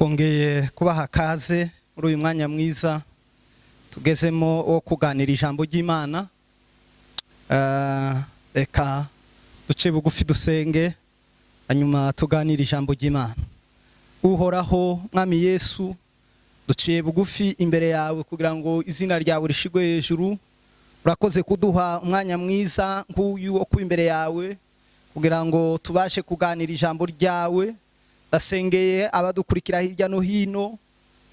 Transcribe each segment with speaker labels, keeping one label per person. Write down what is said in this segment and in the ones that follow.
Speaker 1: twongeye kubaha kaze muri uyu mwanya mwiza tugezemo wo kuganira ijambo ry'Imana. Reka duce bugufi dusenge hanyuma tuganira ijambo ry'Imana. Uhoraho Mwami Yesu, duciye bugufi imbere yawe kugira ngo izina ryawe rishigwe hejuru. Urakoze kuduha umwanya mwiza nk'uyu wo kuba imbere yawe kugira ngo tubashe kuganira ijambo ryawe. Dasengeye abadukurikira hirya no hino,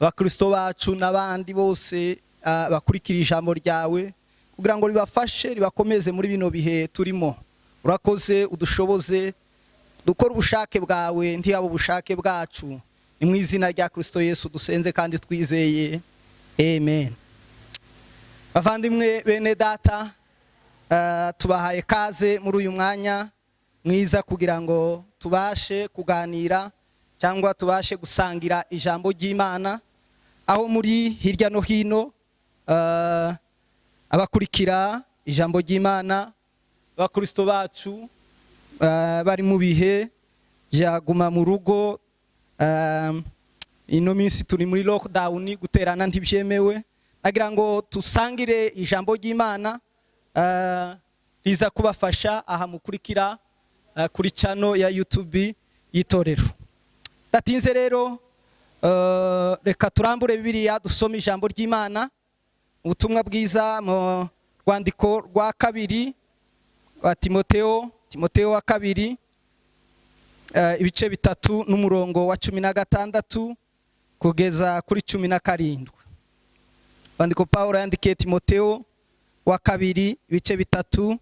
Speaker 1: abakristo bacu n'abandi bose bakurikira ijambo ryawe kugira ngo ribafashe ribakomeze muri bino bihe turimo. Urakoze udushoboze dukora ubushake bwawe ntiyabo ubushake bwacu. Ni mu izina rya Kristo Yesu dusenze kandi twizeye. Amen. Bavandimwe bene data, tubahaye kaze muri uyu mwanya mwiza kugira ngo tubashe kuganira cyangwa tubashe gusangira ijambo ry'Imana aho muri hirya no hino, abakurikira ijambo ry'Imana, abakristo bacu bari mu bihe byaguma mu rugo. Ino minsi turi muri lockdown, guterana ntibyemewe. Nagira ngo tusangire ijambo ry'Imana riza kubafasha aha mukurikira kuri channel ya YouTube y'Itorero. Datinze rero, reka turambure Bibiliya dusome ijambo ry'Imana. Ubutumwa bwiza mu rwandiko rwa kabiri wa Timoteyo wa kabiri, ibice bitatu n'umurongo wa 16 kugeza kuri 17. Rwandiko Paulo yandikiye Timoteyo wa kabiri, ibice bitatu,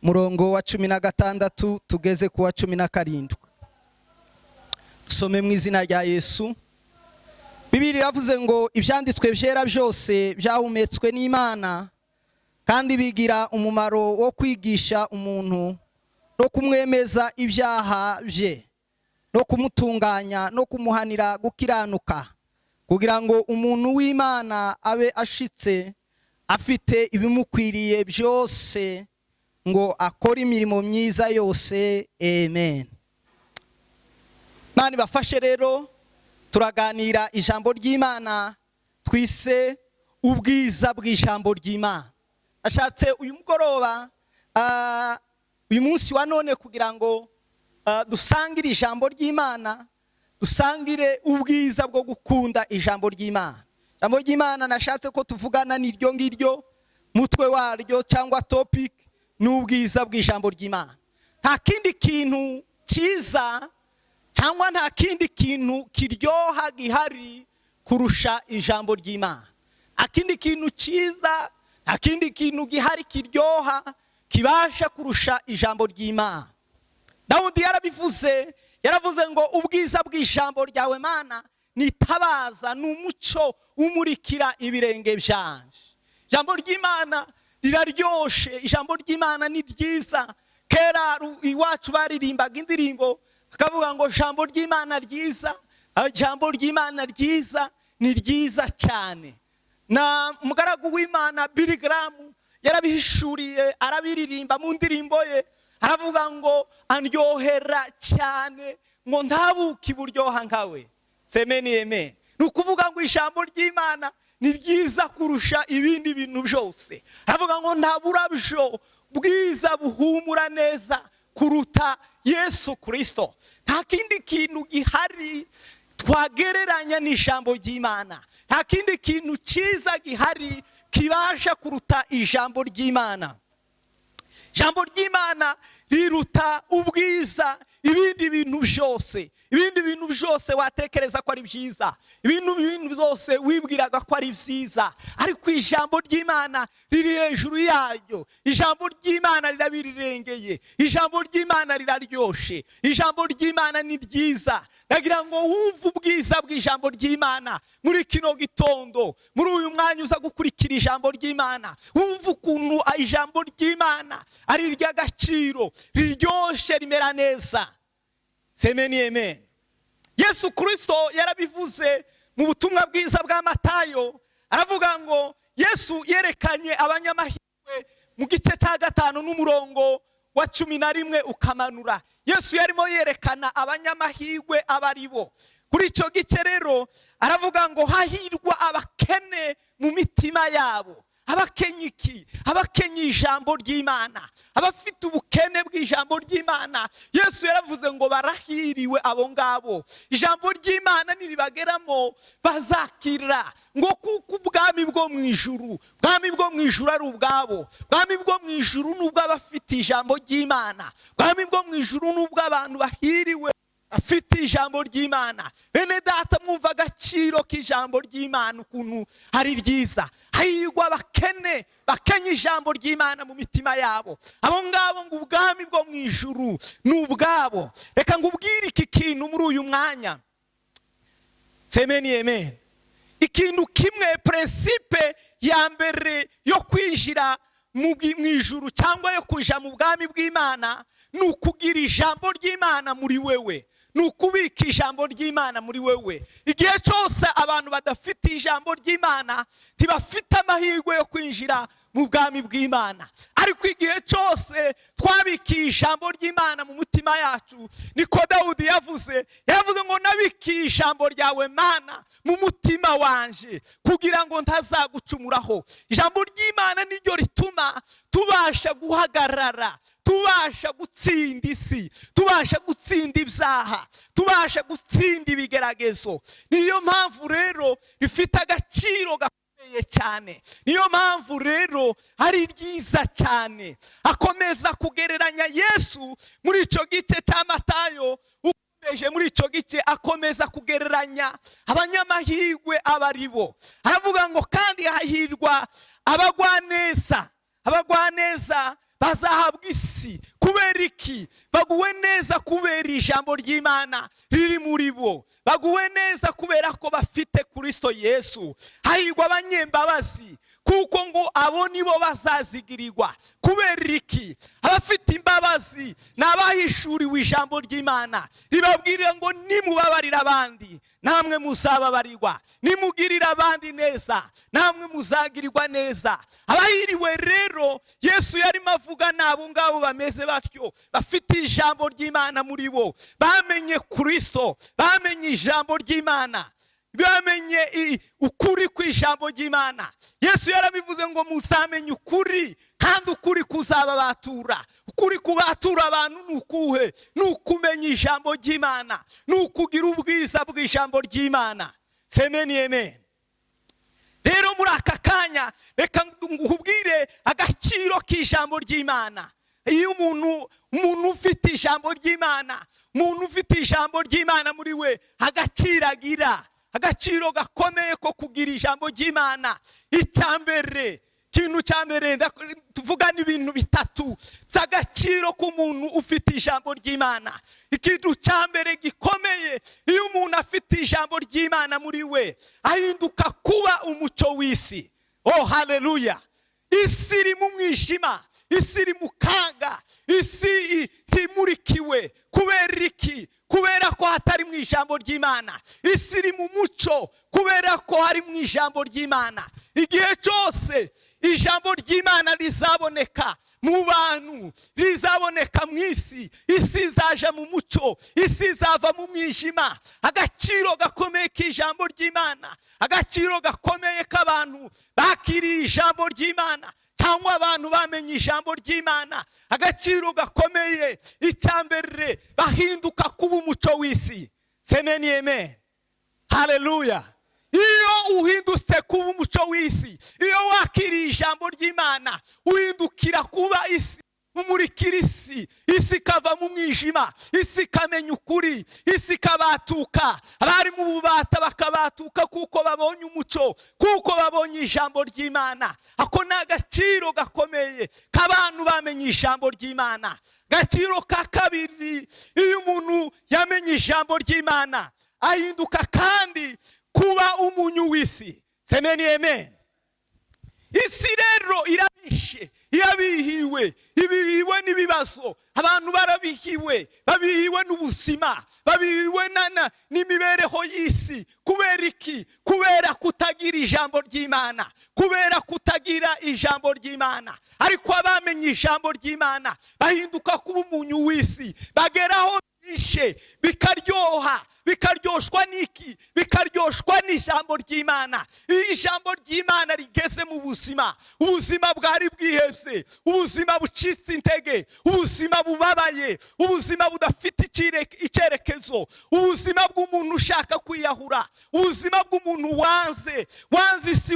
Speaker 1: murongo wa 16 tugeze ku wa 17. Dusome mu izina rya Yesu. Bibiliya yavuze ngo ibyanditswe byera byose byahumetswe n'Imana kandi bigira umumaro wo kwigisha umuntu no kumwemeza ibyaha bye no kumutunganya no kumuhanira gukiranuka, kugira ngo umuntu w'Imana abe ashitse afite ibimukwiriye byose ngo akore imirimo myiza yose. Amen. Mani bafashe rero turaganira ijambo ry'Imana twise ubwiza bw'ijambo ry'Imana. Ashatse uyu mugoroba, uyu munsi wa none kugira ngo dusangire ijambo ry'Imana, dusangire ubwiza bwo gukunda ijambo ry'Imana. Ijambo ry'Imana nashatse ko tuvugana n'iryo ngiryo, mutwe waryo cyangwa topic n'ubwiza bw'ijambo ry'Imana. Nta kindi kintu cyiza cyangwa nta kindi kintu kiryoha gihari kurusha ijambo ry'Imana. Akindi kintu cyiza, nta kindi kintu gihari kiryoha kibasha kurusha ijambo ry'Imana. Dawudi yaravuze ngo ubwiza bw'ijambo ryawe Mana nitabaza n'umuco umurikira ibirenge byanje. Ijambo ry'Imana riraryoshe, ijambo ry'Imana ni ryiza. Kera iwacu baririmbaga indirimbo akavuga ngo ijambo ry'Imana ryiza, ijambo ry'Imana ryiza, ni ryiza cyane. Na mugaragu w'Imana Billy Graham yarabihishuriye arabiririmba mu ndirimbo ye, aravuga ngo andyohera cyane ngo ntabuki buryoha nkawe. Semeni amen. Nukuvuga ngo ijambo ry'Imana ni ryiza kurusha ibindi bintu byose. Aravuga ngo nta burabyo bwiza buhumura neza kuruta Yesu Kristo. Nta kindi kintu gihari twagereranya n'ijambo ry'Imana. Nta kindi kintu cyiza gihari kibasha kuruta ijambo ry'Imana. Ijambo ry'Imana riruta ubwiza ibindi bintu byose. Ibindi bintu byose watekereza ko ari byiza, ibintu byose wibwiraga ko ari byiza, ariko ijambo ry'Imana riri hejuru yaryo. Ijambo ry'Imana rirabirirengeye, ijambo ry'Imana riraryoshe, ijambo ry'Imana ni ryiza. Nagira ngo wumve ubwiza bw'ijambo ry'Imana muri kino gitondo, muri uyu mwanya uza gukurikira ijambo ry'Imana, wumve ukuntu ijambo ry'Imana ari iry'agaciro, riryoshe, rimera neza. Semeni amen. Yesu Kristo yarabivuze mu butumwa bwiza bwa Matayo, aravuga ngo Yesu yerekanye abanyamahirwe mu gice cya 5 n'umurongo wa 11 ukamanura. Yesu yarimo yerekana abanyamahirwe abaribo kuri icyo gice rero aravuga ngo hahirwa abakene mu mitima yabo. Abakenya iki? Abakenya ijambo ry'Imana, abafite ubukene bw'ijambo ry'Imana. Yesu yaravuze ngo barahiriwe abo ngabo ijambo ry'Imana niribageramo bazakira, ngo kuko ubwami bwo mu ijuru, ubwami bwo mu ijuru ari ubwabo. Ubwami bwo mu ijuru nubwo abafite ijambo ry'Imana, ubwami bwo mu ijuru nubwo abantu bahiriwe afite ijambo ry'Imana. Bene data, mwumva agaciro k'ijambo ry'Imana ukuntu ari ryiza. Hahirwa abakene bakenya ijambo ry'Imana mu mitima yabo. Abo ngabo ngo ubwami bwo mu ijuru ni ubwabo. Reka ngubwire iki kintu muri uyu mwanya, semeni amen. Ikintu kimwe, principe ya mbere yo kwinjira mu ijuru cyangwa yo kuja mu bwami bw'Imana ni ukugira ijambo ry'Imana muri wewe, ni ukubika ijambo ry'Imana muri wewe. Igihe cyose abantu badafite ijambo ry'Imana ntibafite amahirwe yo kwinjira mu bwami bw'Imana. Ariko igihe cyose twabikiye ijambo ry'Imana mu mutima yacu, niko Dawudi yavuze ngo nabikiye ijambo ryawe Mana mu mutima wanje kugira ngo ntazagucumuraho. Ijambo ry'Imana niryo rituma tubasha guhagarara, tubasha gutsinda isi, tubasha gutsinda ibyaha, tubasha gutsinda ibigeragezo. Niyo mpamvu rero rifite agaciro gakomeye cyane. Niyo mpamvu rero ari ryiza cyane. Akomeza kugereranya Yesu muri icyo gice cya Matayo, ukomeje muri icyo gice akomeza kugereranya abanyamahirwe abaribo. Aravuga ngo kandi hahirwa abagwaneza. Abagwaneza bazahabwa isi. Kubera iki? Baguwe neza kubera ijambo ry'Imana riri muri bo. Baguwe neza kubera ko bafite Kristo Yesu. Hahirwa abanyembabazi kuko ngo abo nibo bazazigirirwa. Kubera iki? Abafite imbabazi n'abahishuriwe ijambo ry'Imana ribabwira ngo nimubabarira abandi namwe muzababarirwa, nimugirira abandi neza namwe muzagirirwa neza. Abahiriwe rero Yesu yarimo avuga nabo ngabo bameze batyo, bafite ijambo ry'Imana muri bo, bamenye Kristo, bamenye ijambo ry'Imana, bamenye ukuri kw'ijambo ry'Imana. Yesu yarabivuze ngo muzamenye ukuri kandi ukuri kuzababatura. Ukuri kubatura abantu ni ukuhe? Ni ukumenya ijambo ry'Imana, ni ukugira ubwiza bw'ijambo ry'Imana. Semeni amen. Rero muri aka kanya reka nkubwire agaciro k'ijambo ry'Imana. Iyo umuntu ufite ijambo ry'Imana, umuntu ufite ijambo ry'Imana muri we, agaciro agira, agaciro gakomeye ko kugira ijambo ry'Imana. Icyambere, ikintu cyambere tuvuga n'ibintu bitatu by'agaciro k'umuntu ufite ijambo ry'Imana. Ikintu cyambere gikomeye, iyo umuntu afite ijambo ry'Imana muri we, ahinduka kuba umucyo w'isi. Oh haleluya! Isi iri mu mwijima, isi iri mu kaga, isi ntimurikiwe. Kubera iki? Kubera ko hatari mu ijambo ry'Imana. Isi iri mu mucyo kubera ko hari mu ijambo ry'Imana. Igihe cyose ijambo ry'Imana rizaboneka mu bantu, rizaboneka mu isi, isi izaja mu mucyo, isi izava mu mwijima. Agaciro gakomeye k'ijambo ry'Imana, agaciro gakomeye k'abantu bakiriye ijambo ry'Imana cyangwa abantu bamenye ijambo ry'Imana, agaciro gakomeye. Icyambere, bahinduka kuba umucyo w'isi. Semeni amen. Haleluya. Iyo uhindutse kuba umucyo w'isi, iyo wakiriye ijambo ry'Imana, uhindukira kuba isi, umurikira isi, isi ikava mu mwijima, isi ikamenya ukuri, isi ikabatuka. Abari mu bubata bakabatuka kuko babonye umucyo, kuko babonye ijambo ry'Imana. Ako ni agaciro gakomeye k'abantu bamenye ijambo ry'Imana. Agaciro ka kabiri, iyo umuntu yamenye ijambo ry'Imana, ahinduka kandi kuba umunyu w'isi. Semeni amen. Isi rero irabishe, irabihiwe, ibihiwe n'ibibazo. Abantu barabihiwe, babihiwe n'ubuzima, babihiwe n'imibereho y'isi. Kubera iki? Kubera kutagira ijambo ry'Imana, kubera kutagira ijambo ry'Imana. Ariko abamenye ijambo ry'Imana bahinduka kuba umunyu w'isi, bageraho bishe bikaryoha, bikaryoshwa n'iki? Bikaryoshwa n'ijambo ry'Imana. Iyo ijambo ry'Imana rigeze mu buzima, ubuzima bwari bwihebye, ubuzima bucitse intege, ubuzima bubabaye, ubuzima budafite icyerekezo, ubuzima bw'umuntu ushaka kwiyahura, ubuzima bw'umuntu wanze isi,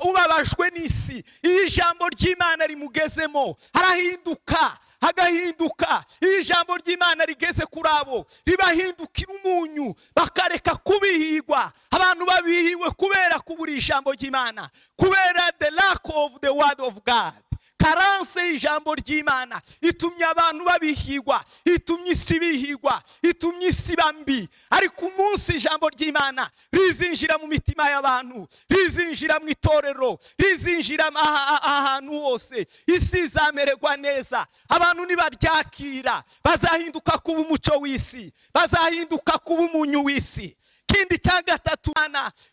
Speaker 1: ubabajwe n'isi. Iyo ijambo ry'Imana rimugezemo harahinduka, hagahinduka. Iyo ijambo ry'Imana rigeze kuri abo, ribahindukira umunyu, bakareka kubihigwa. Abantu babihiwe kubera kubura ijambo ry'Imana, kubera the lack of the word of God. Karanse y'ijambo ry'Imana itumye abantu babihigwa, itumye isi bihigwa, itumye isi bambi. Ariko umunsi ijambo ry'Imana rizinjira mu mitima y'abantu, rizinjira mu itorero, rizinjira ahantu hose, isi izamererwa neza. Abantu nibaryakira bazahinduka kuba umuco w'isi, bazahinduka kuba umunyu w'isi. Ikindi cya gatatu,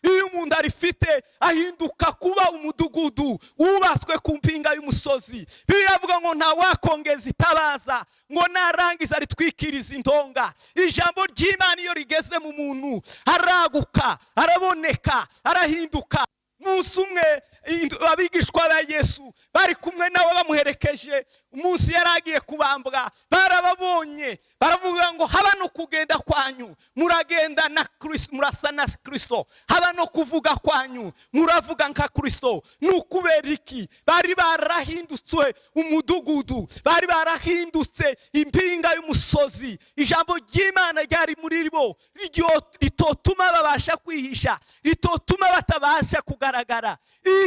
Speaker 1: iyo umuntu arifite ahinduka kuba umudugudu wubatswe ku mpinga y'umusozi. Biravuga ngo nta wakongeza itabaza ngo narangiza ritwikiriza indonga. Ijambo ry'Imana iyo rigeze mu muntu araguka, araboneka, arahinduka. Umunsi umwe abigishwa ba Yesu bari kumwe nawe bamuherekeje, umunsi yaragiye kubambwa, barababonye, baravuga ngo haba no kugenda kwanyu muragenda na Kristo, murasa na Kristo, haba no kuvuga kwanyu muravuga nka Kristo. Nukubera iki? Bari barahindutse umudugudu, bari barahindutse impinga y'umusozi. Ijambo ry'Imana ryari muri bo, ritotuma babasha kwihisha, ritotuma batabasha kugaragara.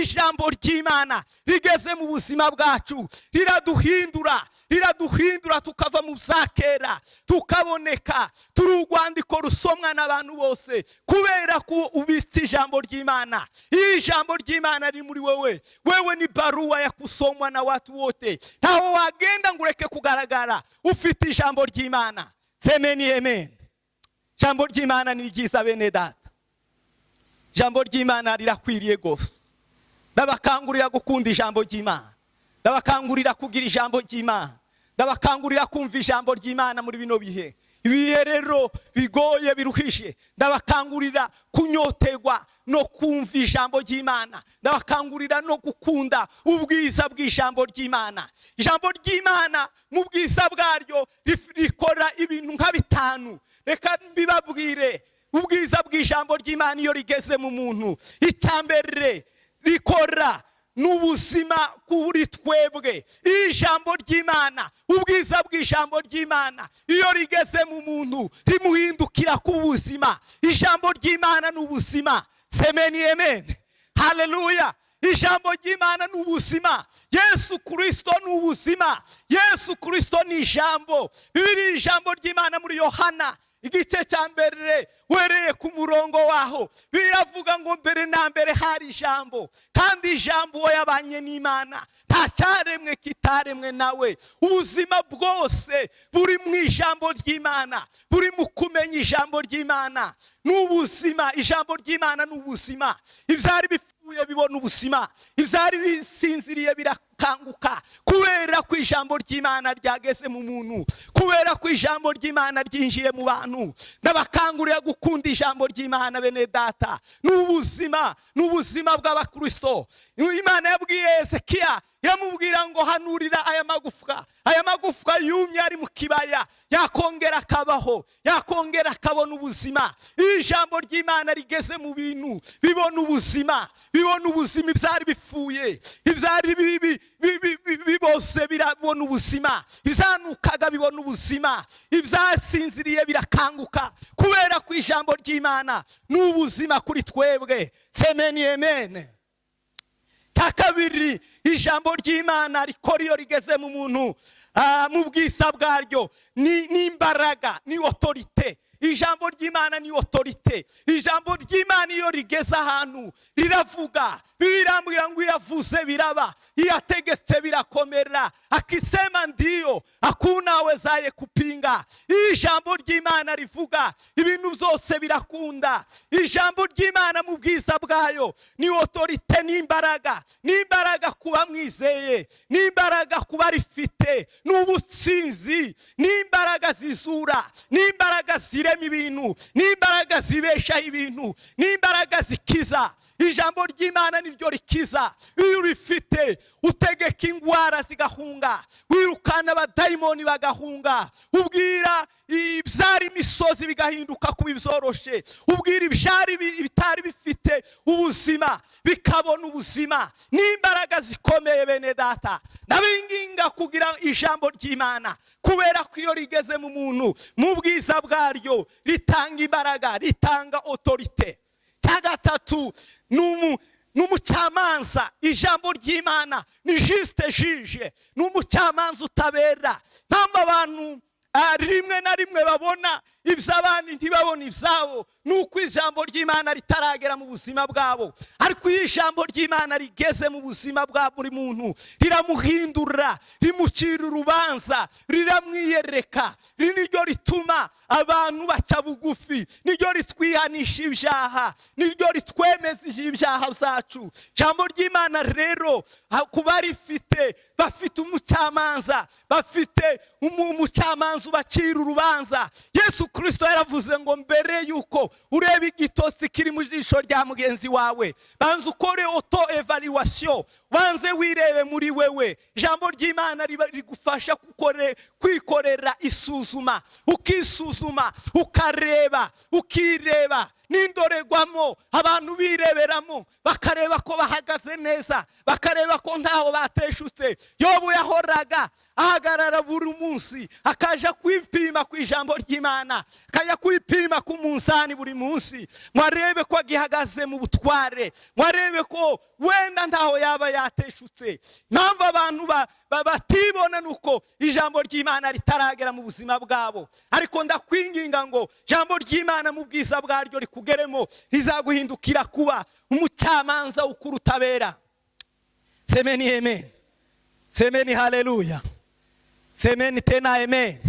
Speaker 1: Ijambo ry'Imana rigeze mu buzima bwacu riraduhindura tukava mu zakera tukaboneka, turi urwandiko rusomwa n'abantu bose kubera ko ubitse ijambo ry'Imana. Ijambo ry'Imana riri muri wewe ni barua ya kusomwa na watu wote. Ntaho wagenda ngo ureke kugaragara ufite ijambo ry'Imana. Semeni amen. Ijambo ry'Imana ni ryiza bene data, ijambo ry'Imana rirakwiriye gose. Ndabakangurira gukunda ijambo ry'Imana, ndabakangurira kugira ijambo ry'Imana, ndabakangurira kumva ijambo ry'Imana muri bino bihe. Ibihe rero bigoye biruhije, ndabakangurira kunyotegwa no kumva ijambo ry'Imana, ndabakangurira no gukunda ubwiza bw'ijambo ry'Imana. Ijambo ry'Imana mu bwiza bwaryo rikora ibintu nka bitanu. Reka mbibabwire ubwiza bw'ijambo ry'Imana iyo rigeze mu muntu. Icyambere rikora n'ubuzima kuri twebwe. Ijambo ry'Imana, ubwiza bw'ijambo ry'Imana iyo rigeze mu muntu rimuhindukira ku buzima. Ijambo ry'Imana n'ubuzima. Semeni amen. Haleluya. Ijambo ry'Imana n'ubuzima. Yesu Kristo n'ubuzima. Yesu Kristo ni ijambo. Bibiri ijambo ry'Imana muri Yohana igice cya mbere wereye ku murongo waho biravuga ngo mbere na mbere hari ijambo, kandi ijambo yabanye n'Imana, nta cyaremwe kitaremwe nawe. Ubuzima bwose buri mu ijambo ry'Imana, buri mu kumenya ijambo ry'Imana n'ubuzima. Ijambo ry'Imana n'ubuzima. Ibyari bipfuye bibona ubuzima, ibyari bisinziriye birakanguka kubera ko ijambo ry'Imana ryageze mu muntu, kubera ko ijambo ry'Imana ryinjiye mu bantu. Ndabakangurira gukunda ijambo ry'Imana bene data. N'ubuzima bw'abakristo. Imana yabwiye Ezekiya, iramubwira ngo hanurira aya magufwa yumye ari mu kibaya, yakongera akabaho, yakongera akabona ubuzima. Ijambo ry'Imana rigeze mu bintu bibona ubuzima, ibyari bipfuye, ibyari bibose birabona ubuzima, ibyanukaga bibona ubuzima, ibyasinziriye birakanguka kubera ko ijambo ry'Imana n'ubuzima kuri twebwe. Semeni amen. Takabiri, ijambo ry'Imana rikora iyo rigeze mu muntu mu bwiza bwaryo ni imbaraga, ni autorite. Ijambo ry'Imana ni autorite. Ijambo ry'Imana iyo rigeze ahantu riravuga, birambwira ngo yavuze biraba, yategetse birakomera, akisema ndio hakuna wezaye kupinga. Ijambo ry'Imana rivuga ibintu byose birakunda. Ijambo ry'Imana mu bwiza bwayo ni autorite, n'imbaraga kuba mwizeye, n'imbaraga kuba rifite, n'ubutsinzi, n'imbaraga zizura, n'imbaraga zire zirema ibintu, n'imbaraga zibeshaho ibintu, n'imbaraga zikiza. Ijambo ry'Imana niryo rikiza. Iyo urifite utegeka indwara zigahunga, wirukana abadayimoni bagahunga, ubwira ibyari imisozi bigahinduka kuba ibyoroshe, ubwira ibyari bitari bifite ubuzima bikabona ubuzima, n'imbaraga zikomeye. Bene data, ndabinginga kugira ijambo ry'Imana, kubera ko iyo rigeze mu muntu mu bwiza bwaryo ritanga imbaraga, ritanga autorite. Cya gatatu n'umucamanza. Ijambo ry'Imana ni juste juge, n'umucamanza utabera. Mpamvu abantu rimwe na rimwe babona iby'abandi ntibabona ibyabo, nuko ijambo ry'Imana ritaragera mu buzima bwabo. Ariko iyo ijambo ry'Imana rigeze mu buzima bwa buri muntu, riramuhindura, rimucira urubanza, riramwiyereka. Niryo rituma abantu baca bugufi, niryo ritwihanisha ibyaha, niryo ritwemeza ibyaha byacu. Ijambo ry'Imana rero kuba rifite, bafite umucamanza, bafite umucamanza ubacira urubanza. Yesu Kristo yaravuze ngo mbere yuko ureba igitotsi kiri mu jisho rya mugenzi wawe, banza ukore auto evaluation, banze wirebe muri wewe. Ijambo ry'Imana rigufasha kwikorera isuzuma, ukisuzuma, ukareba, ukireba n'indoregwamo. Abantu bireberamo bakareba ko bahagaze neza, bakareba ko ntaho bateshutse. Yobu yahoraga ahagarara buri munsi akaja kwipima ku ijambo ry'Imana, akajya kwipima ku munzani buri munsi, mwarebe ko agihagaze mu butware, mwarebe ko wenda ntaho yaba yateshutse. Mpamvu abantu batibona nuko ijambo ry'Imana ritaragera mu buzima bwabo. Ariko ndakwinginga ngo ijambo ry'Imana mu bwiza bwaryo rikugeremo, rizaguhindukira kuba umucamanza ukuru utabera. Semeni amen, semeni haleluya, semeni tena amen.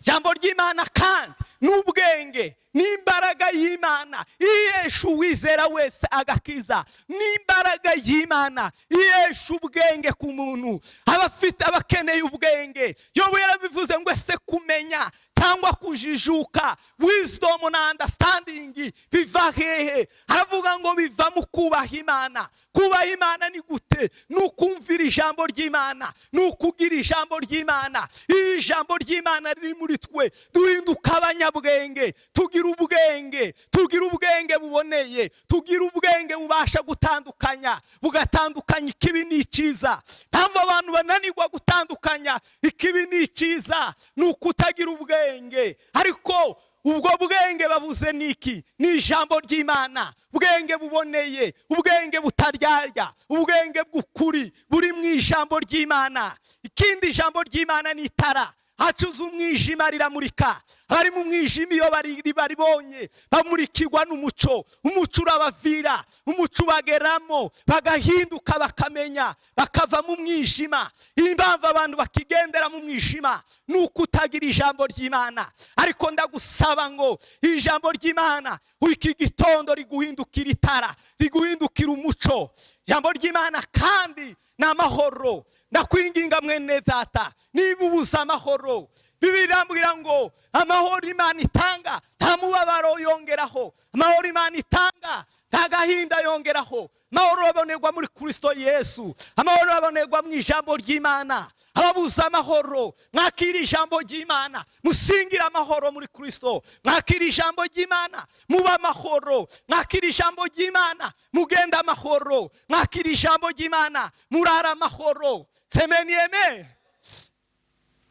Speaker 1: Ijambo ry'Imana kandi n'ubwenge n'imbaraga y'Imana ihesha uwizera wese agakiza. N'imbaraga y'Imana ihesha ubwenge ku muntu, abafite abakeneye ubwenge. Yobu yarabivuze ngo ese kumenya cyangwa kujijuka, wisdom na understanding biva hehe? Aravuga ngo biva mu kubaha Imana. Kubaha Imana ni gute? Nukumvira ijambo ry'Imana, nukugira ijambo ry'Imana. Ijambo ry'Imana riri muri twe, duhinduka abanyabwenge, tugira ubwenge buboneye, tugira ubwenge bubasha gutandukanya, bugatandukanya ikibi n'icyiza. Mpamvu abantu bananirwa gutandukanya ikibi n'icyiza ni ukutagira ubwenge. Ariko ubwo bwenge babuze niki? Ni ijambo ry'Imana. Ubwenge buboneye, ubwenge butaryarya, ubwenge bw'ukuri buri mu ijambo ry'Imana. Ikindi ijambo ry'Imana ni itara, hacuze umwijima riramurika. Abari mu mwijima iyo baribonye bamurikirwa n'umuco. Umuco urabavira, umuco ubageramo, bagahinduka, bakamenya, bakava mu mwijima. Impamvu abantu bakigendera mu mwijima ni uko utagira ijambo ry'Imana. Ariko ndagusaba ngo ijambo ry'Imana iki gitondo riguhindukira itara, riguhindukira umuco. Ijambo ry'Imana kandi ni amahoro. Ndakwinginga mwene data, niba ubuze amahoro, Bibiliya irambwira ngo amahoro Imana itanga nta mubabaro yongeraho, amahoro Imana itanga nta gahinda yongeraho. Amahoro abonerwa muri Kristo Yesu, amahoro abonerwa mu ijambo ry'Imana. Ababuze amahoro, mwakira ijambo ry'Imana, musingira amahoro muri Kristo. Mwakira ijambo ry'Imana, muba amahoro. Mwakira ijambo ry'Imana, mugenda amahoro. Mwakira ijambo ry'Imana, murara amahoro. Semeni amen.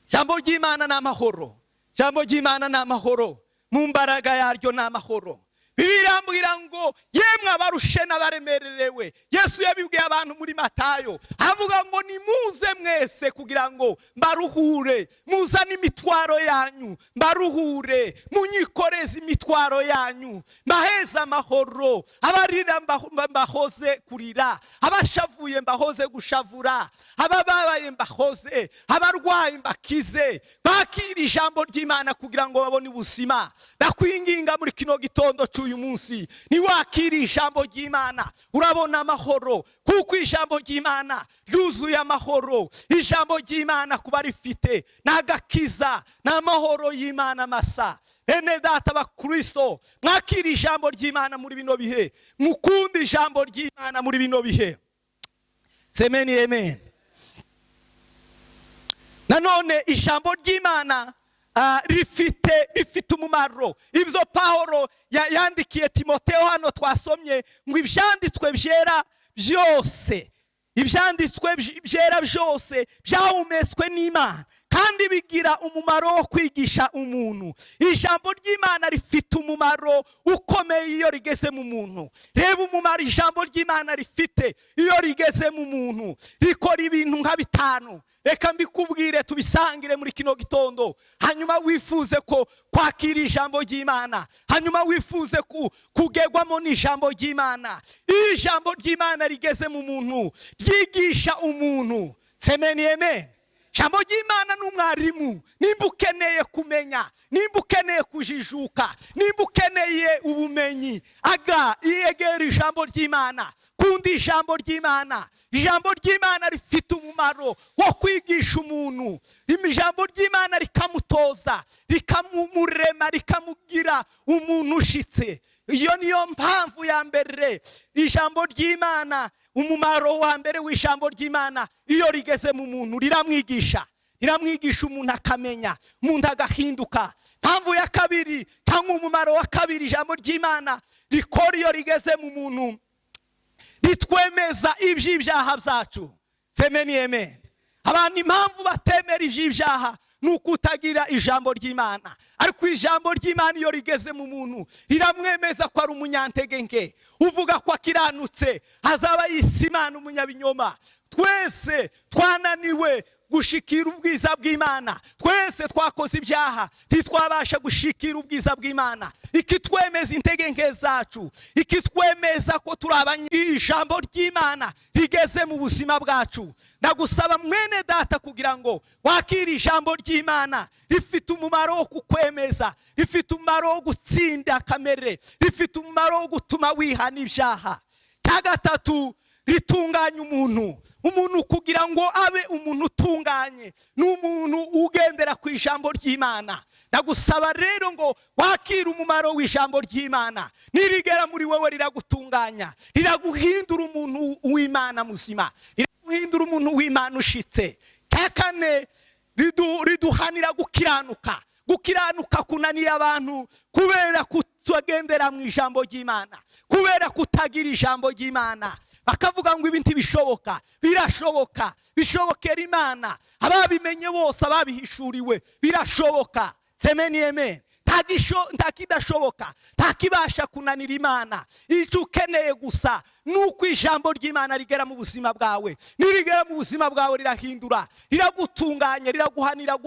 Speaker 1: Ijambo ry'Imana ni amahoro, ijambo ry'Imana ni amahoro, mu mbaraga yaryo ni amahoro. Bibiliya irambwira ngo yemwe abarushe n'abaremerewe. Yesu yabibwiye abantu muri Matayo, avuga ngo nimuze mwese kugira ngo mbaruhure, muzane imitwaro yanyu mbaruhure, munyikoreze imitwaro yanyu, mbaheze amahoro. Abarira mbahoze kurira, abashavuye mbahoze gushavura, abababaye mbahoze, abarwaye mbakize. Bakira ijambo ry'Imana kugira ngo babone ubuzima. Ndakwinginga muri kino gitondo cy'uyu munsi niwakira ijambo ry'Imana urabona amahoro, kuko ijambo ry'Imana ryuzuye amahoro. Ijambo ry'Imana kuba rifite n'agakiza n'amahoro y'Imana masa. Bene data bakristo, mwakira ijambo ry'Imana muri bino bihe, mukunda ijambo ry'Imana muri bino bihe. Semeni amen. Nanone ijambo ry'Imana rifite umumaro. Ibyo Pawulo yandikiye Timoteyo hano twasomye ngo ibyanditswe byera byose, ibyanditswe byera byose byahumetswe n'Imana kandi bigira umumaro wo kwigisha umuntu. Ijambo ry'Imana rifite umumaro ukomeye iyo rigeze mu muntu. Reba umumaro ijambo ry'Imana rifite iyo rigeze mu muntu, rikora ibintu nka bitanu. Reka mbikubwire tubisangire muri kino gitondo, hanyuma wifuze ko kwakira ijambo ry'Imana, hanyuma wifuze kugegwamo n'ijambo ry'Imana. Ijambo ry'Imana rigeze mu muntu ryigisha umuntu. Semeni amen. Ijambo ry'Imana n'umwarimu. Nimba ukeneye kumenya, nimba ukeneye kujijuka, nimba ukeneye ubumenyi, yegera ijambo ry'Imana, kunda ijambo ry'Imana. Ijambo ry'Imana rifite umumaro wo kwigisha umuntu. Ijambo ry'Imana rikamutoza, rikamurema, rikamugira umuntu ushitse. Iyo niyo mpamvu ya mbere ijambo ry'Imana, umumaro wa mbere w'ijambo ry'Imana iyo rigeze mu muntu riramwigisha umuntu akamenya, umuntu agahinduka. Mpamvu ya kabiri cyangwa umumaro wa kabiri ijambo ry'Imana rikora iyo rigeze mu muntu, ritwemeza iby'ibyaha byacu. Semeni amen. Abantu impamvu batemera iby'ibyaha nuko utagira ijambo ry'Imana, ariko ijambo ry'Imana iyo rigeze mu muntu riramwemeza ko ari umunyantege nke, uvuga ko akiranutse hazaba yise Imana umunyabinyoma. Twese twananiwe gushikira ubwiza bw'Imana, twese twakoze ibyaha ntitwabasha gushikira ubwiza bw'Imana. Ikitwemeza intege nke zacu, ikitwemeza ko turabanye ijambo ry'Imana rigeze mu buzima bwacu. Ndagusaba mwene data kugira ngo wakire ijambo ry'Imana. Rifite umumaro wo kukwemeza, rifite umumaro wo gutsinda kamere, rifite umumaro wo gutuma wihana ibyaha. Cya gatatu, ritunganya umuntu kugira ngo abe umuntu utunganye, n'umuntu ugendera ku ijambo ry'Imana. Ndagusaba rero ngo wakire umumaro w'ijambo ry'Imana. Nirigera muri wewe riragutunganya, riraguhindura umuntu w'Imana muzima, riraguhindura umuntu w'Imana ushitse. Cya kane, riduhanira gukiranuka kunaniye abantu kubera kutagendera mu ijambo ry'Imana, kubera kutagira ijambo ry'Imana. Bakavuga ngo ibintu bishoboka, birashoboka, bishobokera Imana. Ababimenye bose, ababihishuriwe, birashoboka. Semeni amen. Ntakidashoboka, ntakibasha kunanira Imana. Icyo ukeneye gusa nuko ijambo ry'Imana rigera mu buzima bwawe. Nirigera mu buzima bwawe rirahindura, riragutunganya, riraguhanira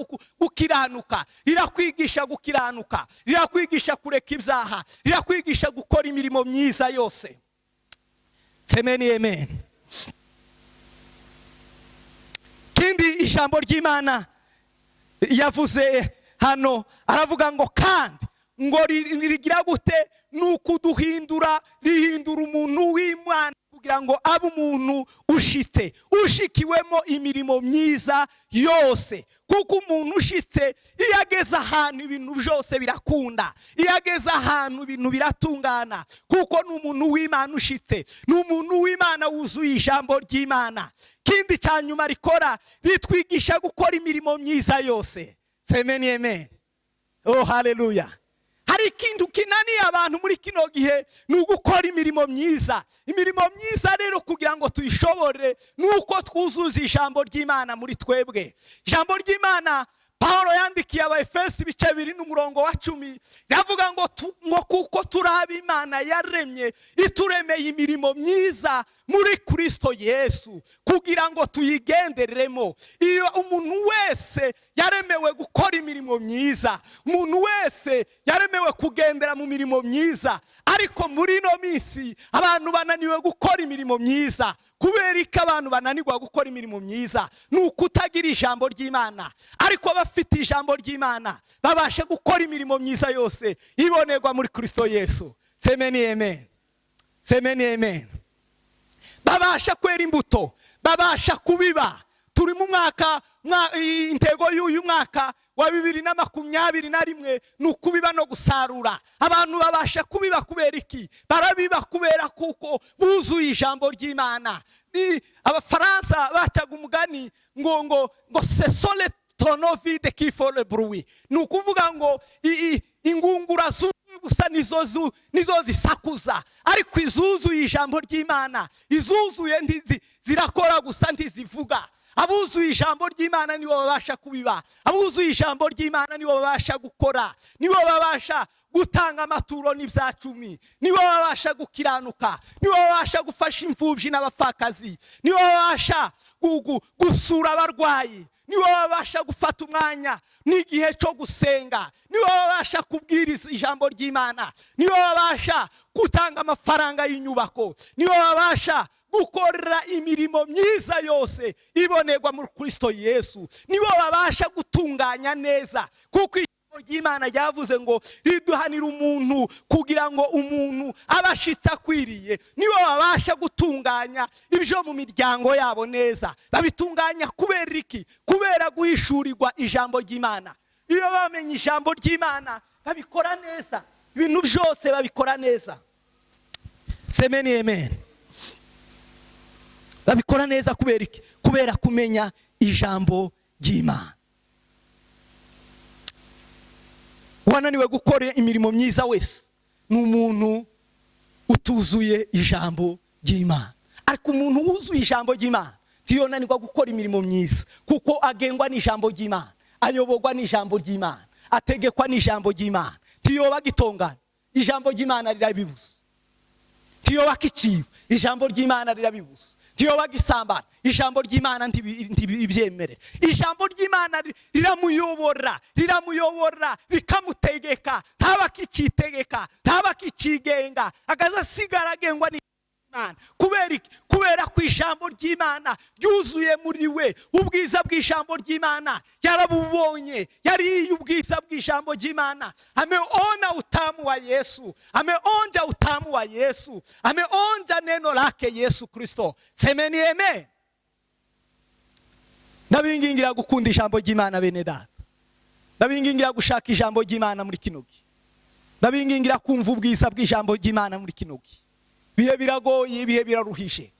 Speaker 1: gukiranuka, rirakwigisha gukiranuka, rirakwigisha kureka ibyaha, rirakwigisha gukora imirimo myiza yose. Semeni amen. Kindi ijambo ry'Imana yavuze hano, aravuga ngo kandi ngo rigira gute, nuko duhindura, rihindura umuntu w'Imana kugira ngo abe umuntu ushitse, ushikiwemo imirimo myiza yose. Kuko umuntu ushitse iyo ageze ahantu ibintu byose birakunda, iyo ageze ahantu ibintu biratungana, kuko ni umuntu w'Imana ushitse, ni umuntu w'Imana wuzuye ijambo ry'Imana. Kindi cya nyuma rikora, ritwigisha gukora imirimo myiza yose. Semeni amen. Oh haleluya. Hari ikintu kinaniye abantu muri kino gihe, ni ugukora imirimo myiza. Imirimo myiza rero kugira ngo tuyishobore nuko twuzuza ijambo ry'Imana muri twebwe. Ijambo ry'Imana Pawulo yandikiye Abaefesi ibice 2:10 yavuga ngo kuko turabe Imana yaremye ituremeye imirimo myiza muri Kristo Yesu kugira ngo tuyigenderemo. Iyo umuntu wese yaremewe gukora imirimo myiza, umuntu wese yaremewe kugendera mu mirimo myiza, ariko muri no minsi abantu bananiwe gukora imirimo myiza. Kubera ko abantu bananirwa gukora imirimo myiza, nuko utagira ijambo ry'Imana. Ariko abafite ijambo ry'Imana babasha gukora imirimo myiza yose ibonerwa muri Kristo Yesu. semeni amen, semeni amen. Babasha kwera imbuto, babasha kubiba. Turi mu mwaka intego y'uyu mwaka wa 2021 ni ukubiba no gusarura. Abantu babasha kubiba kubera iki? Barabiba kubera kuko buzuye ijambo ry'Imana. Abafaransa bacaga umugani ngo ce sont les tonneaux vides qui font le bruit. Ni ukuvuga ngo ingungura gusa nizo zisakuza, ariko izuzuye ijambo ry'Imana, izuzuye zirakora gusa ntizivuga. Abuzuye ijambo ry'Imana nibo babasha kubiba, abuzuye ijambo ry'Imana nibo babasha gukora, nibo babasha gutanga amaturo n'ibyacumi, nibo babasha gukiranuka, nibo babasha gufasha imfubyi n'abapfakazi, nibo babasha gusura abarwayi, nibo babasha gufata umwanya n'igihe cyo gusenga, nibo babasha kubwiriza ijambo ry'Imana, nibo babasha gutanga amafaranga y'inyubako, nibo babasha gukorera imirimo myiza yose ibonerwa muri Kristo Yesu, nibo babasha gutunganya neza, kuko ijambo ry'Imana ryavuze ngo riduhanira umuntu kugira ngo umuntu abashitse akwiriye. Nibo babasha gutunganya ibyo mu miryango yabo neza, babitunganya kubera iki? Kubera guhishurirwa ijambo ry'Imana. Iyo bamenye ijambo ry'Imana babikora neza, ibintu byose babikora neza. Semeni amen. Babikora neza kubera iki? Kubera kumenya ijambo ry'Imana. Wananiwe gukora imirimo myiza wese ni umuntu utuzuye ijambo ry'Imana. Ariko umuntu wuzuye ijambo ry'Imana ntiyonanirwa gukora imirimo myiza, kuko agengwa n'ijambo ry'Imana, ayoborwa n'ijambo ry'Imana, ategekwa n'ijambo ry'Imana. Tiyoba gitongana, ijambo ry'Imana rirabibuza. Tiyoba kiciwe, ijambo ry'Imana rirabibuza. Tiyoba gisambana, ijambo ry'Imana ntibibyemere. Ijambo ry'Imana riramuyobora rikamutegeka, ntaba kicitegeka, ntaba kicigenga, agazasigara agengwa n'Imana. Kubera ko ijambo ry'Imana ryuzuye muri we, ubwiza bw'ijambo ry'Imana yarabubonye, yariye ubwiza bw'ijambo ry'Imana. Ameona utamu wa Yesu, ameonja utamu wa Yesu, ameonja neno lake Yesu Kristo. Semeni amen. Ndabingingira gukunda ijambo ry'Imana bene data, ndabingingira gushaka ijambo ry'Imana muri kino gihe, ndabingingira kumva ubwiza bw'ijambo ry'Imana muri kino gihe. Bihe biragoye, ibihe biraruhije.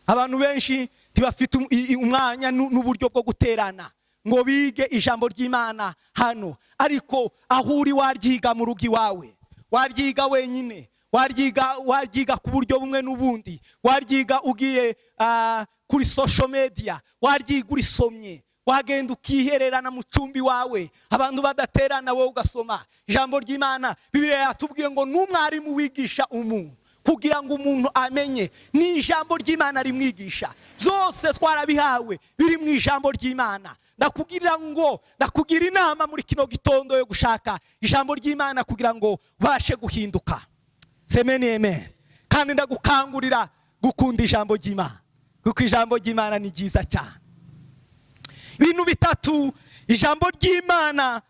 Speaker 1: Abantu benshi tibafite umwanya n'uburyo bwo guterana ngo bige ijambo ry'Imana hano, ariko aho uri waryiga mu rugo iwawe, waryiga wenyine, waryiga ku buryo bumwe n'ubundi, waryiga ugiye kuri social media, waryiga urisomye, wagenda ukihererana mu cyumbi wawe, abantu badaterana wowe ugasoma ijambo ry'Imana. Bibiliya yatubwiye ngo n'umwarimu wigisha umuntu kugira ngo umuntu amenye, ni ijambo ry'Imana rimwigisha. Byose twarabihawe biri mu ijambo ry'Imana. Ndakugira inama muri kino gitondo yo gushaka ijambo ry'Imana kugira ngo ubashe guhinduka. Semeni amen. Kandi ndagukangurira gukunda ijambo ry'Imana, kuko ijambo ry'Imana ni ryiza cyane. Ibintu bitatu ijambo ry'Imana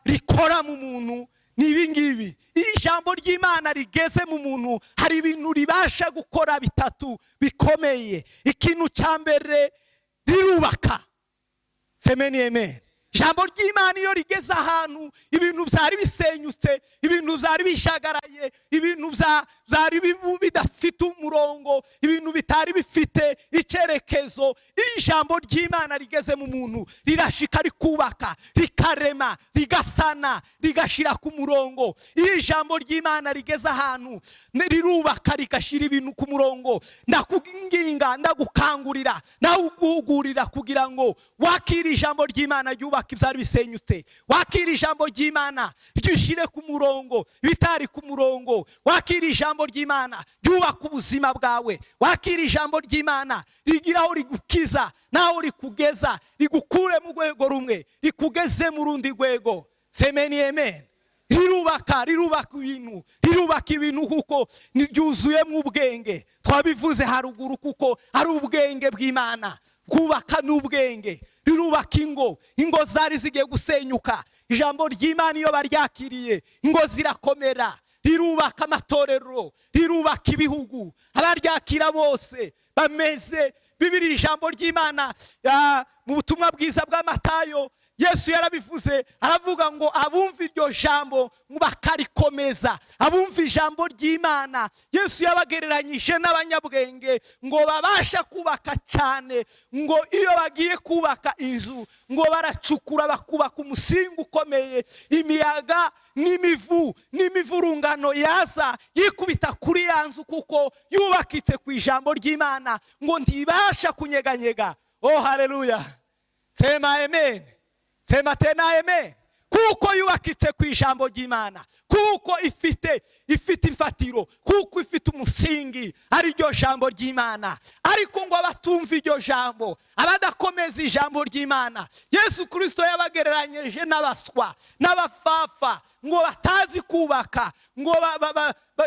Speaker 1: rikora mu muntu ni ibingibi. Ijambo ry'Imana rigeze mu muntu, hari ibintu ribasha gukora bitatu bikomeye. Ikintu cya mbere, rirubaka. Semeni amen. Ijambo ry'Imana iyo rigeze ahantu, ibintu byari bisenyutse, ibintu byari bishagaraye, ibintu byari bidafite umurongo, ibintu bitari bifite icyerekezo, ijambo ry'Imana rigeze mu muntu rirashika rikubaka, rikarema, rigasana, rigashira ku murongo. Iyo ijambo ry'Imana rigeze ahantu rirubaka, rigashira ibintu ku murongo. Ndakuginga, ndagukangurira, ndagugurira kugira ngo wakire ijambo ry'Imana ryubaka ibyari bisenyutse, wakira ijambo ry'Imana ryushire ku murongo bitari ku murongo, wakira ijambo ry'Imana ryubaka ubuzima bwawe, wakira ijambo ry'Imana rigira aho rigukiza naho rikugeza, rigukure mu rwego rumwe rikugeze mu rundi rwego. Semeni amen. Rirubaka ibintu kuko ryuzuyemo ubwenge. Twabivuze haruguru kuko ari ubwenge bw'Imana. Kubaka n'ubwenge. Rirubaka ingo zari zigiye gusenyuka, ijambo ry'Imana iyo baryakiriye ingo zirakomera. rirubaka amatorero, rirubaka ibihugu, abaryakira bose bameze. Bibiri ijambo ry'Imana mu butumwa bwiza bwa Matayo, Yesu yarabivuze, aravuga ngo abumva iryo jambo bakarikomeza, abumva ijambo ry'Imana. Yesu yabagereranyije n'abanyabwenge ngo babasha kubaka cyane, ngo iyo bagiye kubaka inzu ngo baracukura bakubaka umusingi ukomeye, imiyaga n'imivurungano yaza yikubita kuri ya nzu kuko yubakitse ku ijambo ry'Imana ngo ntibasha kunyeganyega. Oh haleluya, sema amen, sema tena amen. Kuko yubakitse ku ijambo ry'Imana, kuko ifite imfatiro, kuko ifite umusingi ari ryo jambo ry'Imana. Ariko ngo abatumva iryo jambo, abadakomeza ijambo ry'Imana, Yesu Kristo yabagereranyije n'abaswa n'abafafa ngo batazi kubaka, ngo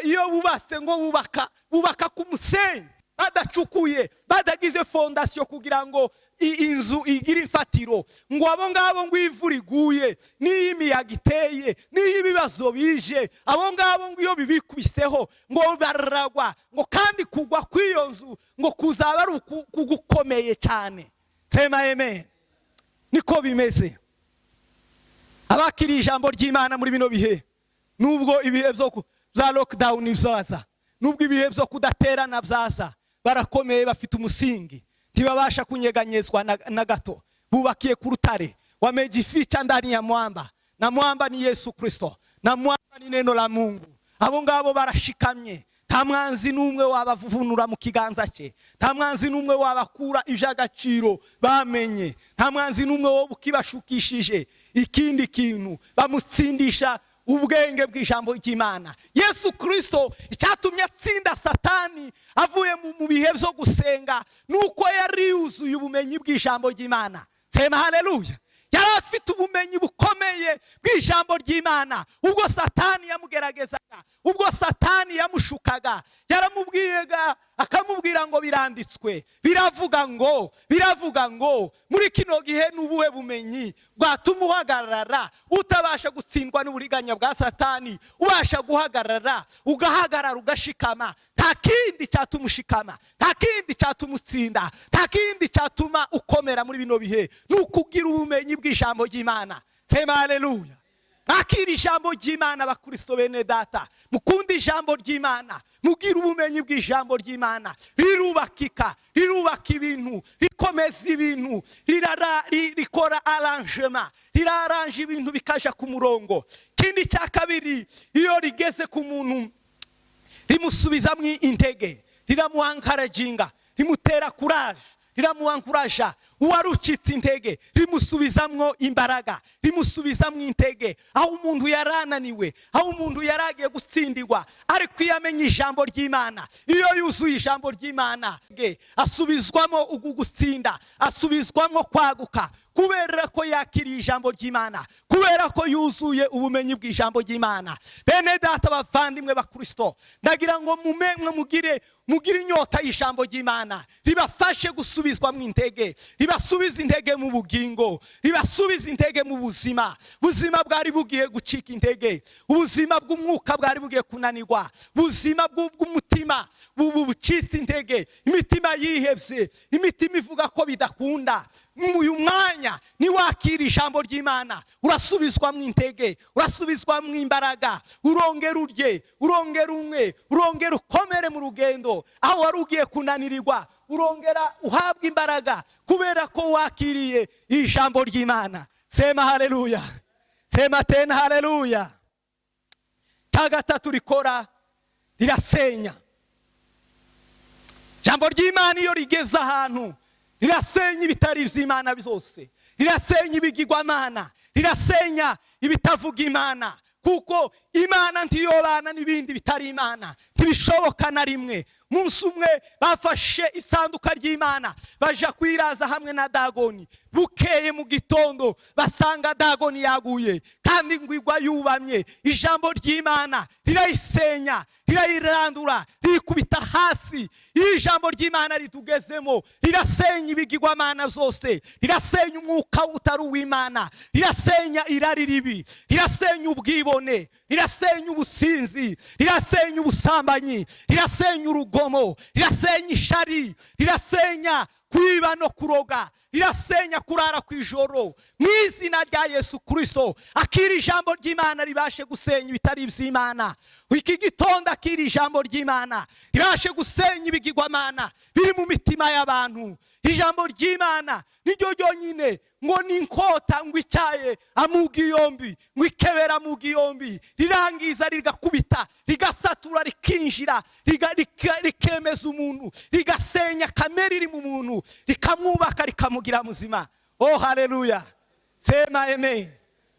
Speaker 1: iyo bubatse ngo bubaka ku musenyi, badacukuye, badagize fondasiyo kugira ngo inzu igira imfatiro. Ngo abo ngabo ngo imvura iguye, n'iyo imiyaga iteye, n'iyo ibibazo bije, abo ngabo ngo iyo bibikubiseho ngo baragwa, ngo kandi kugwa kw'iyo nzu ngo kuzaba ari kugukomeye cyane. Sema amen. Niko bimeze abakiri ijambo ry'Imana muri bino bihe, nubwo ibihe bya lockdown bizaza, nubwo ibihe byo kudaterana byaza, barakomeye, bafite umusingi, ntibabasha kunyeganyezwa na gato. Bubakiye ku rutare, wamejificha ndani ya mwamba, na mwamba ni Yesu Kristo, na mwamba ni neno la Mungu. Abo ngabo barashikamye, nta mwanzi n'umwe wabavunura mu kiganza cye, nta mwanzi n'umwe wabakura iby'agaciro bamenye, nta mwanzi n'umwe wo bukibashukishije ikindi kintu, bamutsindisha ubwenge bw'ijambo ry'Imana. Yesu Kristo icyatumye atsinda Satani avuye mu bihe byo gusenga nuko yari yuzuye ubumenyi bw'ijambo ry'Imana. Sema haleluya. Yari afite ubumenyi bukomeye bw'ijambo ry'Imana. Ubwo Satani yamugeragezaga, ubwo Satani yamushukaga, yaramubwiraga akamubwira ngo biranditswe, biravuga ngo muri kino gihe n'ubuhe bumenyi bwatuma uhagarara utabasha gutsindwa n'uburiganya bwa Satani, ubasha guhagarara, ugahagarara ugashikama. Nta kindi cyatuma ushikama, nta kindi cyatuma utsinda, nta kindi cyatuma ukomera muri bino bihe, nukugira ubumenyi bw'ijambo ry'Imana. Sema haleluya. Akiri ijambo ry'Imana bakristo bene data, mukunda ijambo ry'Imana, mugira ubumenyi bw'ijambo ry'Imana. Rirubaka ibintu, rikomeza ibintu, rikora arrangement, riraranje ibintu bikaja ku murongo. Kindi cya kabiri, iyo rigeze ku muntu rimusubizamwo intege, riramuhankaraginga, rimutera courage, riramuhankuraja. Uwarucitse intege rimusubizamwo imbaraga, rimusubizamwo intege. Aho umuntu yarananiwe, aho umuntu yaragiye gutsindirwa, ariko iyo amenye ijambo ry'Imana, iyo yuzuye ijambo ry'Imana, asubizwamo ugutsinda, asubizwamo kwaguka, kubera ko yakiriye ijambo ry'Imana, kubera ko yuzuye ubumenyi bw'ijambo ry'Imana. Bene data bavandimwe bakristo, ndagira ngo mugire inyota y'ijambo ry'Imana, ribafashe gusubizwamo intege, ribasubiza intege mu bugingo, ribasubiza intege mu buzima bwari bugiye gucika intege, ubuzima bw'umwuka bwari bugiye kunanirwa, ubuzima bw'umutima bucitse intege, imitima yihebye, imitima ivuga ko bidakunda. Uyu mwanya niwakira ijambo ry'Imana, urasubizwamo intege, urasubizwamo imbaraga, urongera urye, urongera umwe, urongera ukomere mu rugendo. Aho wari ugiye kunanirirwa, urongera uhabwa imbaraga kubera ko wakiriye ijambo ry'Imana. Sema haleluya, sema tena haleluya. Cya gatatu rikora, rirasenya. Ijambo ry'Imana iyo rigeze ahantu, rirasenya ibitari iby'Imana byose, rirasenya ibigirwamana, rirasenya ibitavuga Imana. Kuko Imana ntiyobana n'ibindi bitari Imana, ntibishoboka na rimwe. munsi umwe bafashe isanduka ry'Imana baja kwiraza hamwe na Dagoni. Bukeye mu gitondo basanga Dagoni yaguye kandi ngwigwa yubamye. Ijambo ry'Imana rirayisenya, rirayirandura, rikubita hasi. Ijambo ry'Imana ritugezemo rirasenya ibigirwamana zose, rirasenya umwuka utari uw'Imana, rirasenya irari ribi, rirasenya ubwibone, rirasenya ubusinzi, rirasenya ubusambanyi, rirasenya urugomo, rirasenya ishari, rirasenya kwiba no kuroga, rirasenya kurara kwijoro. Mu izina rya Yesu Kristo akira ijambo ry'Imana ribashe gusenya ibitari iby'Imana. Iki gitondo akira ijambo ry'Imana ribashe gusenya ibigirwamana biri mu mitima y'abantu. Ijambo ry'Imana niryo ryonyine ngo ni inkota ngo icyaye amugi yombi, ngo ikebera amugi yombi, rirangiza rigakubita, rigasatura, rikinjira, rikemeza umuntu, rigasenya kamere iri mu muntu, rikamwubaka, rikamugira muzima. Oh haleluya, sema amen.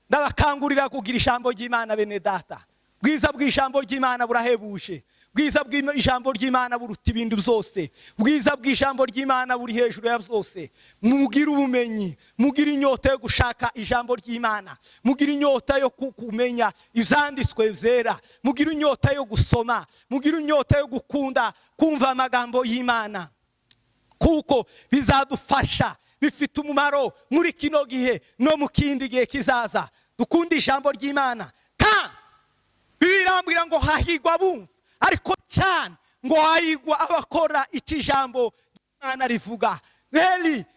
Speaker 1: Ndabakangurira kugira ijambo ry'Imana bene data. Bwiza bw'ijambo ry'Imana burahebuje, bwiza bw'ijambo ry'Imana buruta ibindi byose, bwiza bw'ijambo ry'Imana buri hejuru ya byose. Mugire ubumenyi, mugire inyota yo gushaka ijambo ry'Imana, mugire inyota yo kumenya ivyanditswe vyera, mugire inyota yo gusoma, mugire inyota yo gukunda kumva amagambo y'Imana, kuko bizadufasha, bifite umumaro muri kino gihe no mu kindi gihe kizaza. Dukunda ijambo ry'Imana kandi birambwira ngo hahigwa bumva, ariko cyane ngo hahigwa abakora iki jambo ry'Imana rivuga.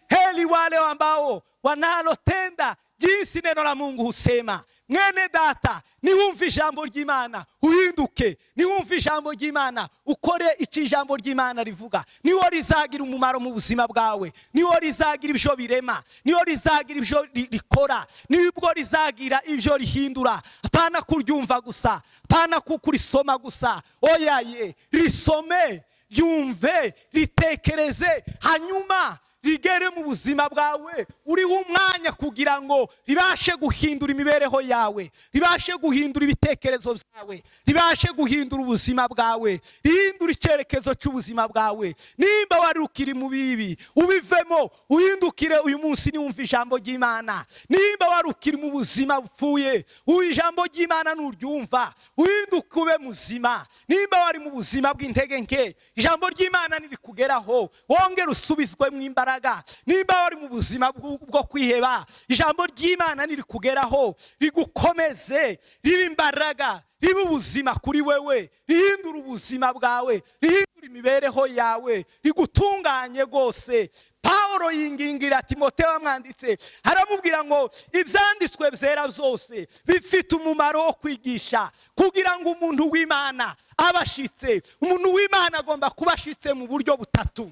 Speaker 1: Heri wale ambao wanalotenda jinsi neno la Mungu husema. Mwene data, niwumva ijambo ry'Imana uhinduke, niwumva ijambo ry'Imana ukore iki jambo ry'Imana rivuga. Niho rizagira umumaro mu buzima bwawe, niho rizagira ibyo birema, niho rizagira ibyo rikora, nibwo rizagira ibyo rihindura. Apana kuryumva gusa, apana kukurisoma gusa, oyaye risome, ryumve, ritekereze, hanyuma rigere mu buzima bwawe. Uriho umwanya kugira ngo ribashe guhindura imibereho yawe, ribashe guhindura ibitekerezo byawe, ribashe guhindura ubuzima bwawe, rihindura icyerekezo cy'ubuzima bwawe. Nimba wari ukiri mu bibi ubivemo, uhindukire uyu munsi niwumva ijambo ry'Imana. Nimba wari ukiri mu buzima bupfuye, ijambo ry'Imana nuryumva uhinduke ube muzima. Nimba wari mu buzima bw'intege nke, ijambo ry'Imana nirikugeraho wongere usubizwe mu imbaraga. Nimba wari mu buzima bwo kwiheba, ijambo ry'Imana nirikugeraho rigukomeze, ribe imbaraga, ribe ubuzima kuri wewe, rihindura ubuzima bwawe, rihindura imibereho yawe, rigutunganye rwose. Paulo yingingira Timoteyo amwanditse, aramubwira ngo ibyanditswe byera byose bifite umumaro wo kwigisha, kugira ngo umuntu w'Imana abashitse. Umuntu w'Imana agomba kuba ashitse mu buryo butatu.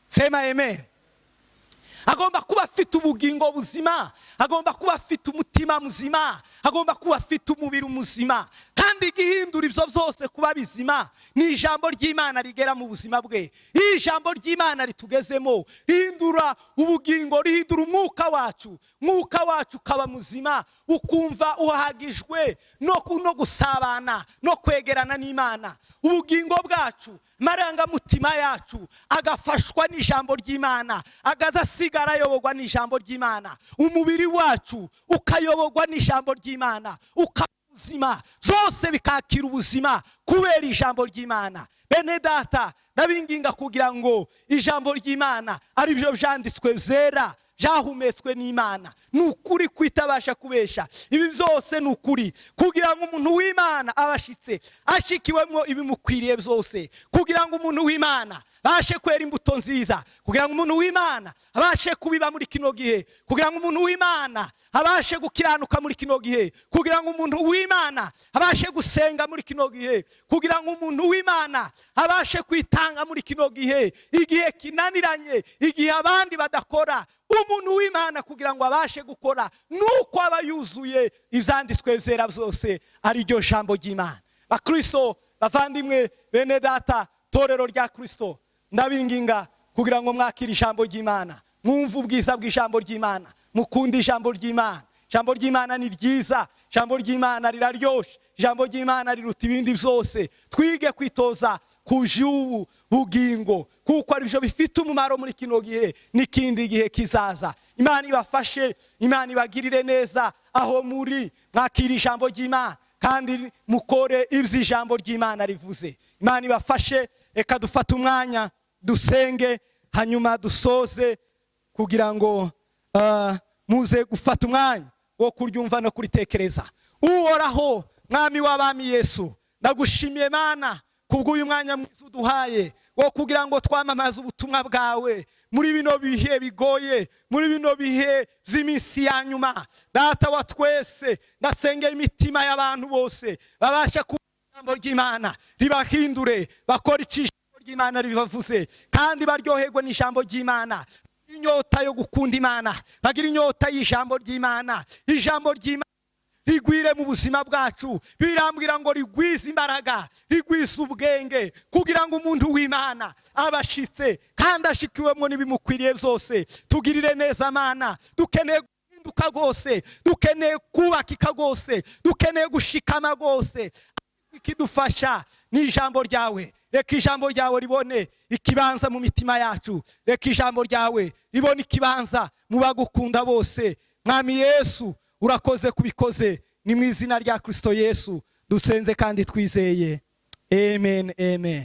Speaker 1: Sema amen. Agomba kuba afite ubugingo buzima, agomba kuba afite umutima muzima, agomba kuba afite umubiri muzima. Kandi igihindura ibyo byose kuba bizima ni ijambo ry'Imana rigera mu buzima bwe. Ijambo ry'Imana ritugezemo rihindura ubugingo, rihindura umwuka wacu, umwuka wacu ukaba muzima, ukumva uhagijwe no gusabana no kwegerana n'Imana. Ubugingo bwacu, marangamutima yacu agafashwa n'ijambo ry'Imana, agazasigara ayoborwa n'ijambo ry'Imana. Umubiri wacu ukayoborwa n'ijambo ry'Imana, ubuzima byose bikakira ubuzima kubera ijambo ry'Imana. Bene data, ndabinginga kugira ngo ijambo ry'Imana ari byo byanditswe byera, byahumetswe n'Imana. Nukuri kwitabasha kubesha, ibi byose nukuri, kugira ngo umuntu w'Imana abashitse ashikiwemo ibimukwiriye byose, kugira ngo umuntu w'Imana abashe kwera imbuto nziza, kugira ngo umuntu w'Imana abashe kubiba muri kino gihe, kugira ngo umuntu w'Imana abashe gukiranuka muri kino gihe, kugira ngo umuntu w'Imana abashe gusenga muri kino gihe, kugira ngo umuntu w'Imana abashe kwitanga muri kino gihe, igihe kinaniranye, igihe abandi badakora. Umuntu w'Imana kugira ngo abashe gukora nuko aba yuzuye ibyanditswe byera byose, ari ryo jambo ry'Imana. Bakristo bavandimwe, bene data, torero rya Kristo, ndabinginga kugira ngo mwakire ijambo ry'Imana, mwumve ubwiza bw'ijambo ry'Imana, mukunde ijambo ry'Imana. Ijambo ry'Imana ni ryiza, ijambo ry'Imana riraryoshe, ijambo ry'Imana riruta ibindi byose. Twige kwitoza kuja ubu bugingo, kuko ari byo bifite umumaro muri kino gihe n'ikindi gihe kizaza. Imana ibafashe, Imana ibagirire neza aho muri. Mwakira ijambo ry'Imana kandi mukore ibyo ijambo ry'Imana rivuze. Imana ibafashe. Reka dufate umwanya dusenge, hanyuma dusoze kugira ngo muze gufata umwanya wo kuryumva no kuritekereza. Uhoraho mwami w'abami Yesu, ndagushimiye Mana kubw'uyu mwanya mwiza uduhaye wo kugira ngo twamamaze ubutumwa bwawe muri bino bihe bigoye, muri bino bihe by'iminsi ya nyuma. Data wa twese, ndasengeye imitima y'abantu bose babasha kumva ijambo ry'Imana, ribahindure bakora icyo ijambo ry'Imana ribavuze, kandi baryoherwe n'ijambo ry'Imana. Inyota yo gukunda Imana, bagira inyota y'ijambo ry'Imana. Ijambo ry'Imana rigwire mu buzima bwacu, birambwira ngo rigwize imbaraga, rigwize ubwenge, kugira ngo umuntu w'Imana abashitse kandi ashikiwemo n'ibimukwiriye byose. Tugirire neza Mana, dukeneye guhinduka rwose, dukeneye kubakika rwose, dukeneye gushikama rwose. Ikidufasha ni ijambo ryawe. Reka ijambo ryawe ribone ikibanza mu mitima yacu, reka ijambo ryawe ribone ikibanza mu bagukunda bose. Mwami Yesu, urakoze kubikoze. Ni mu izina rya Kristo Yesu dusenze kandi twizeye. Amen, amen.